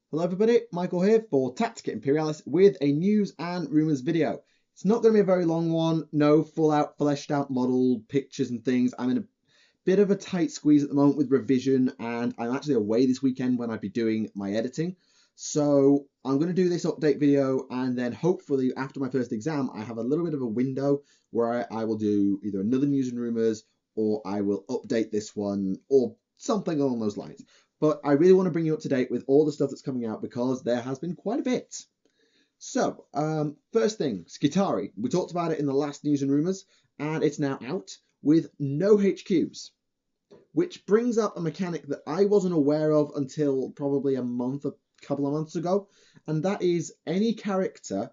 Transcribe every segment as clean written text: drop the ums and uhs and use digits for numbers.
Hello everybody, Michael here for Tactica Imperialis with a news and rumours video. It's not going to be a very long one, no full out fleshed out model pictures and things. I'm in a bit of a tight squeeze at the moment with revision and I'm actually away this weekend when I'd be doing my editing. So I'm going to do this update video and then hopefully after my first exam I have a little bit of a window where I will do either another news and rumours or I will update this one or something along those lines. But I really want to bring you up to date with all the stuff that's coming out because there has been quite a bit. So, first thing, Skitari. We talked about it in the last news and rumours, and it's now out with no HQs, which brings up a mechanic that I wasn't aware of until probably a couple of months ago, and that is any character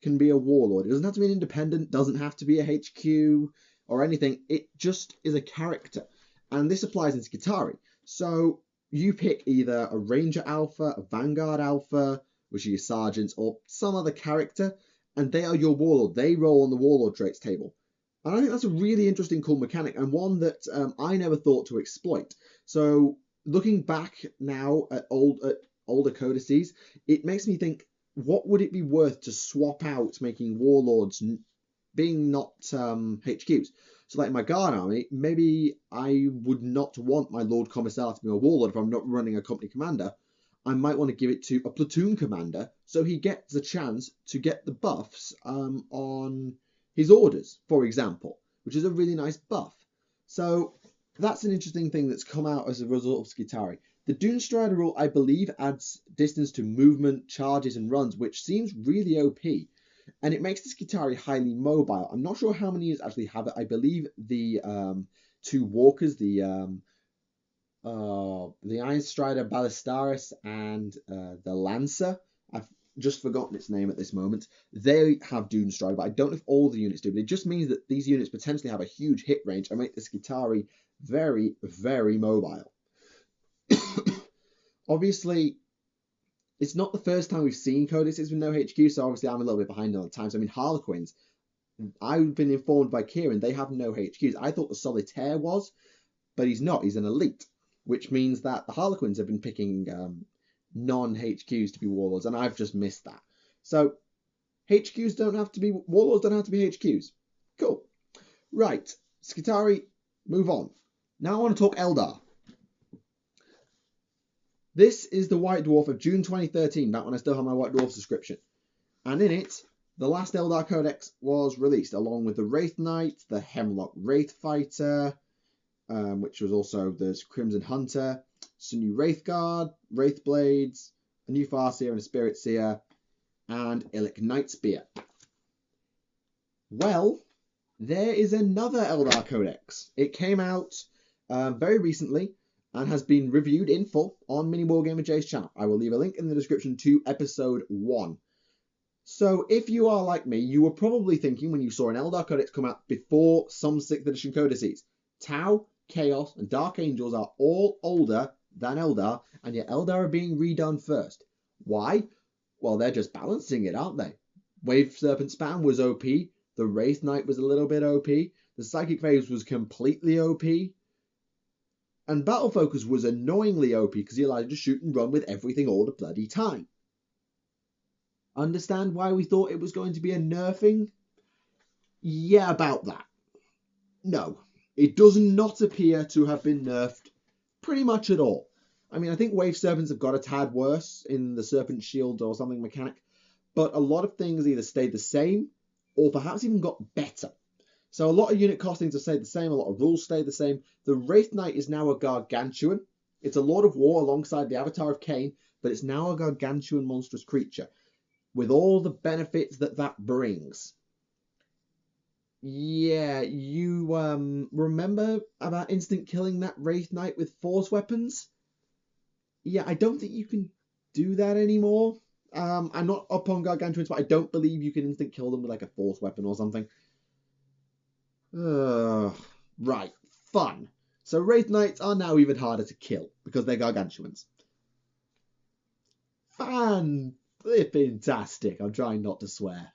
can be a warlord. It doesn't have to be an independent, doesn't have to be a HQ or anything. It just is a character, and this applies in Skitari. So you pick either a Ranger Alpha, a Vanguard Alpha, which are your sergeants, or some other character, and they are your warlord. They roll on the warlord traits table. And I think that's a really interesting, cool mechanic, and one that I never thought to exploit. So looking back now at older codices, it makes me think, what would it be worth to swap out making warlords being not HQs? So like my guard army, maybe I would not want my Lord Commissar to be a warlord if I'm not running a company commander. I might want to give it to a platoon commander so he gets a chance to get the buffs on his orders, for example, which is a really nice buff. So that's an interesting thing that's come out as a result of Skitari. The Dune Strider rule, I believe, adds distance to movement, charges, and runs, which seems really OP. And it makes the Skitari highly mobile. I'm not sure how many units actually have it. I believe the two walkers, the Iron Strider Ballistaris and the Lancer, I've just forgotten its name at this moment, they have Dune Strider, but I don't know if all the units do, but it just means that these units potentially have a huge hit range and make the Skitari very, very mobile. Obviously, it's not the first time we've seen codices with no HQ, so obviously I'm a little bit behind on the times. I mean, Harlequins, I've been informed by Kieran, they have no HQs. I thought the Solitaire was, but he's not. He's an elite, which means that the Harlequins have been picking non-HQs to be warlords, and I've just missed that. So HQs don't have to be, warlords don't have to be HQs. Cool. Right, Skitari, move on. Now I want to talk Eldar. This is the White Dwarf of June 2013, back when I still had my White Dwarf subscription. And in it, the last Eldar Codex was released, along with the Wraith Knight, the Hemlock Wraith Fighter, which was also the Crimson Hunter, some new Wraith Guard, Wraith Blades, a new Farseer and a Spirit Seer, and Illic Night Spear. Well, there is another Eldar Codex. It came out very recently, and has been reviewed in full on Mini Wargamer J's channel. I will leave a link in the description to episode 1. So if you are like me, you were probably thinking when you saw an Eldar Codex come out before some 6th edition codices, Tau, Chaos, and Dark Angels are all older than Eldar, and yet Eldar are being redone first. Why? Well, they're just balancing it, aren't they? Wave Serpent Spam was OP, the Wraith Knight was a little bit OP, the Psychic Phase was completely OP, and Battle Focus was annoyingly OP because he allowed you to shoot and run with everything all the bloody time. Understand why we thought it was going to be a nerfing? Yeah, about that. No, it does not appear to have been nerfed pretty much at all. I mean, I think Wave Serpents have got a tad worse in the Serpent Shield or something mechanic, but a lot of things either stayed the same or perhaps even got better. So a lot of unit costings have stayed the same, a lot of rules stayed the same. The Wraith Knight is now a Gargantuan. It's a Lord of War alongside the Avatar of Cain, but it's now a Gargantuan monstrous creature, with all the benefits that that brings. Yeah, you remember about instant killing that Wraith Knight with force weapons? Yeah, I don't think you can do that anymore. I'm not up on Gargantuans, but I don't believe you can instant kill them with like a force weapon or something. Right, fun. So Wraith Knights are now even harder to kill because they're Gargantuans. Fantastic. I'm trying not to swear.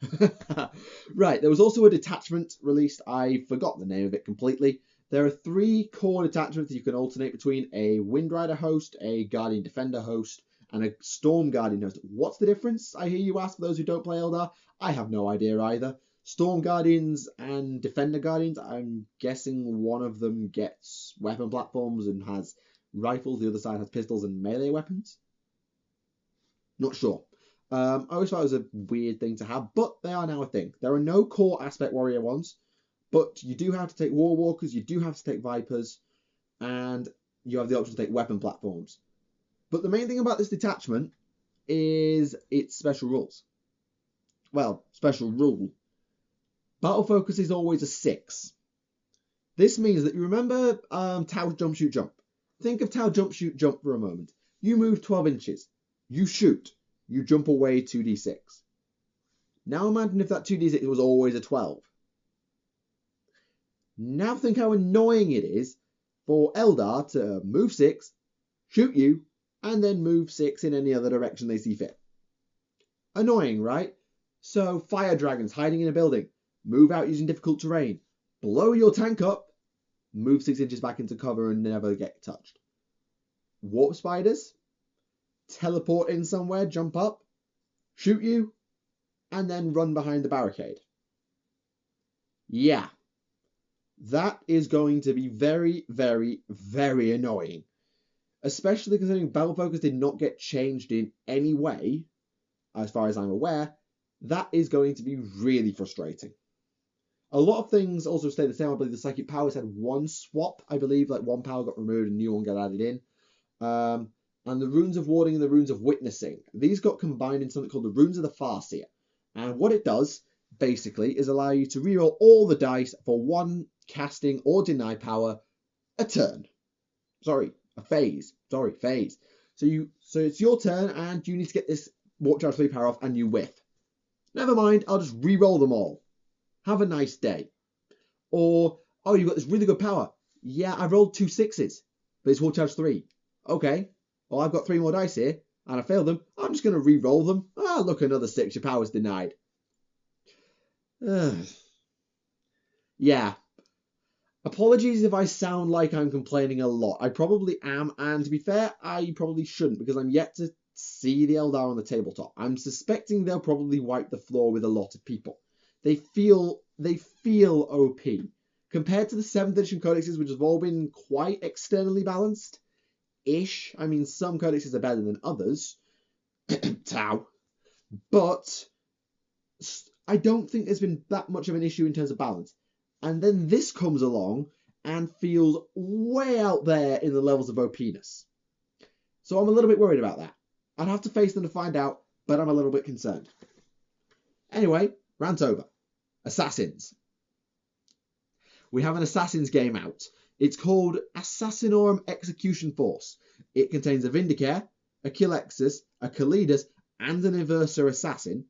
Right, there was also a detachment released. I forgot the name of it completely. There are 3 core detachments you can alternate between: a Windrider host, a Guardian Defender host, and a Storm Guardian host. What's the difference, I hear you ask, for those who don't play Eldar? I have no idea either. Storm Guardians and Defender Guardians, I'm guessing one of them gets weapon platforms and has rifles, the other side has pistols and melee weapons. Not sure. I always thought it was a weird thing to have, but they are now a thing. There are no core Aspect Warrior ones, but you do have to take War Walkers, you do have to take Vipers, and you have the option to take weapon platforms. But the main thing about this detachment is its special rules. Well, special rule. Battle focus is always a 6. This means that you remember Tau Jump Shoot Jump. Think of Tau Jump Shoot Jump for a moment. You move 12 inches. You shoot. You jump away 2d6. Now imagine if that 2d6 was always a 12. Now think how annoying it is for Eldar to move 6, shoot you, and then move 6 in any other direction they see fit. Annoying, right? So fire dragons hiding in a building. Move out using difficult terrain. Blow your tank up. Move 6 inches back into cover and never get touched. Warp spiders. Teleport in somewhere, jump up, shoot you, and then run behind the barricade. Yeah. That is going to be very, very, very annoying. Especially considering Battle Focus did not get changed in any way, as far as I'm aware. That is going to be really frustrating. A lot of things also stay the same. I believe the Psychic Powers had one swap. I believe like one power got removed and a new one got added in. And the Runes of Warding and the Runes of Witnessing. These got combined in something called the Runes of the Farseer. And what it does, basically, is allow you to reroll all the dice for one casting or deny power a turn. Sorry, a phase. Sorry, phase. So it's your turn and you need to get this Warp Charge 3 power off and you whiff. Never mind, I'll just reroll them all. Have a nice day. Or, oh, you've got this really good power. Yeah, I rolled 2 6s, but it's Warp Charge 3. Okay, well, I've got 3 more dice here, and I failed them. I'm just going to re-roll them. Ah, look, another 6. Your power's denied. Yeah. Apologies if I sound like I'm complaining a lot. I probably am, and to be fair, I probably shouldn't, because I'm yet to see the Eldar on the tabletop. I'm suspecting they'll probably wipe the floor with a lot of people. They feel OP. Compared to the 7th edition codexes, which have all been quite externally balanced, ish. I mean, some codexes are better than others. Tau. But I don't think there's been that much of an issue in terms of balance. And then this comes along and feels way out there in the levels of OPness. So I'm a little bit worried about that. I'd have to face them to find out, but I'm a little bit concerned. Anyway, rant over. Assassins. We have an Assassins game out. It's called Assassinorum Execution Force. It contains a Vindicare, a Kilexus, a Kalidas, and an Eversa Assassin,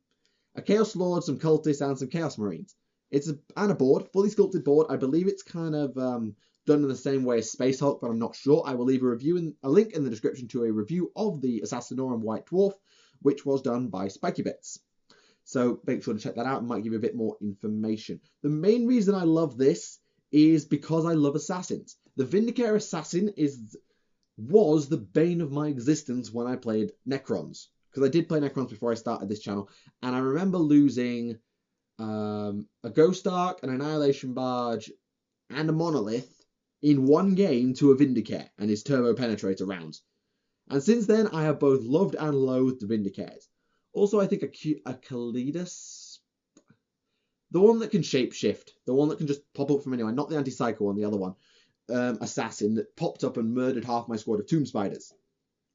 a Chaos Lord, some Cultists, and some Chaos Marines. It's a board, fully sculpted board. I believe it's kind of done in the same way as Space Hulk, but I'm not sure. I will leave a link in the description to a review of the Assassinorum White Dwarf, which was done by Spiky Bits. So make sure to check that out. It might give you a bit more information. The main reason I love this is because I love Assassins. The Vindicare Assassin was the bane of my existence when I played Necrons. Because I did play Necrons before I started this channel. And I remember losing a Ghost Ark, an Annihilation Barge, and a Monolith in one game to a Vindicare and his Turbo Penetrator rounds. And since then, I have both loved and loathed the Vindicares. Also, I think a Kalidas, the one that can shapeshift, the one that can just pop up from anywhere, not the anti-psycho one, the other one, assassin that popped up and murdered half my squad of tomb spiders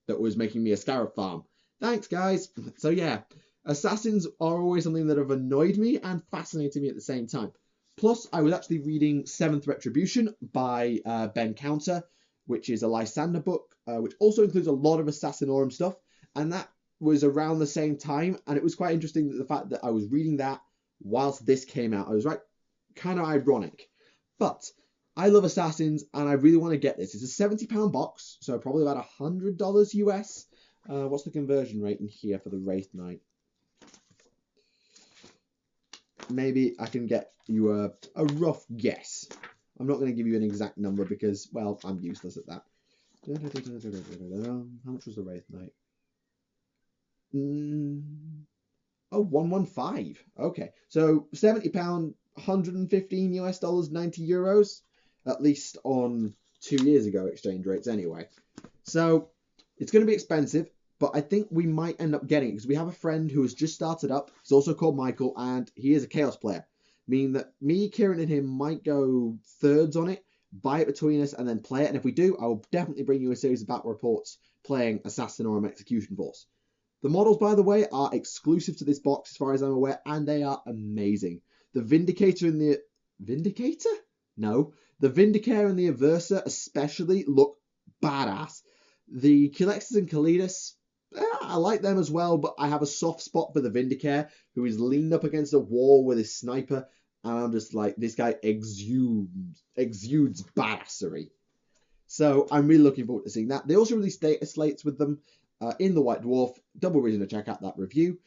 that was making me a scarab farm. Thanks, guys. So yeah, assassins are always something that have annoyed me and fascinated me at the same time. Plus, I was actually reading 7th Retribution by Ben Counter, which is a Lysander book, which also includes a lot of Assassinorum stuff, and that was around the same time, and it was quite interesting that the fact that I was reading that whilst this came out. I was right, kind of ironic. But I love Assassins, and I really want to get this. It's a £70 box, so probably about $100 US. What's the conversion rate in here for the Wraith Knight? Maybe I can get you a rough guess. I'm not going to give you an exact number because, well, I'm useless at that. How much was the Wraith Knight? Oh, 115. Okay, so £70, $115 US, 90 euros, at least on 2 years ago exchange rates anyway. So it's going to be expensive, but I think we might end up getting it because we have a friend who has just started up. He's also called Michael, and he is a Chaos player, meaning that me, Kieran, and him might go thirds on it, buy it between us, and then play it. And if we do, I will definitely bring you a series of battle reports playing Assassin or Execution Force. The models, by the way, are exclusive to this box as far as I'm aware, and they are amazing. The Vindicator and the... Vindicator? No. The Vindicator and the Aversa especially look badass. The Culexus and Kalidas, I like them as well, but I have a soft spot for the Vindicator, who is leaned up against a wall with his sniper, and I'm just like, this guy exudes badassery. So I'm really looking forward to seeing that. They also released data slates with them in the White Dwarf. Double reason to check out that review,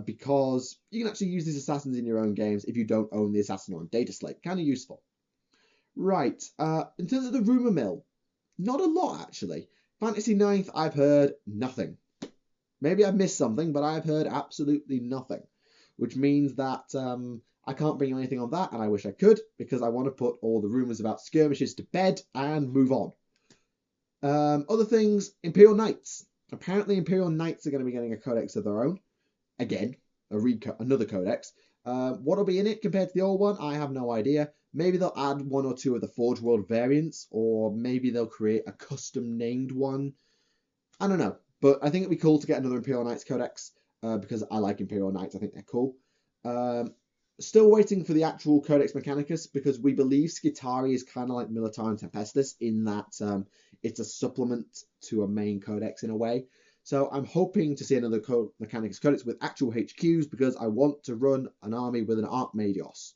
because you can actually use these assassins in your own games if you don't own the assassin on data slate. Kind of useful. Right, in terms of the rumour mill, not a lot actually. Fantasy 9th, I've heard nothing. Maybe I've missed something, but I've heard absolutely nothing, which means that I can't bring you anything on that, and I wish I could, because I want to put all the rumours about skirmishes to bed and move on. Other things, Imperial Knights. Apparently Imperial Knights are going to be getting a codex of their own. Again, another codex. What'll be in it compared to the old one, I have no idea. Maybe they'll add one or two of the Forge World variants, or maybe they'll create a custom named one. I don't know, but I think it'd be cool to get another Imperial Knights codex, because I like Imperial Knights. I think they're cool. Still waiting for the actual Codex Mechanicus, because we believe Skitarii is kind of like Militarum Tempestus in that it's a supplement to a main codex in a way. So I'm hoping to see another Mechanicus Codex with actual HQs, because I want to run an army with an Archmagos,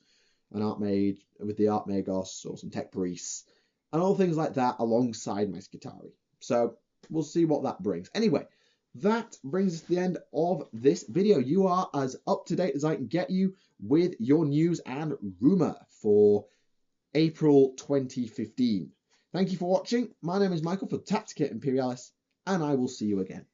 an Archmage with the Archmagos, or some Tech Priests, and all things like that alongside my Skitarii. So we'll see what that brings. Anyway, that brings us to the end of this video. You are as up to date as I can get you with your news and rumour for April 2015. Thank you for watching. My name is Michael for Tactica Imperialis, and I will see you again.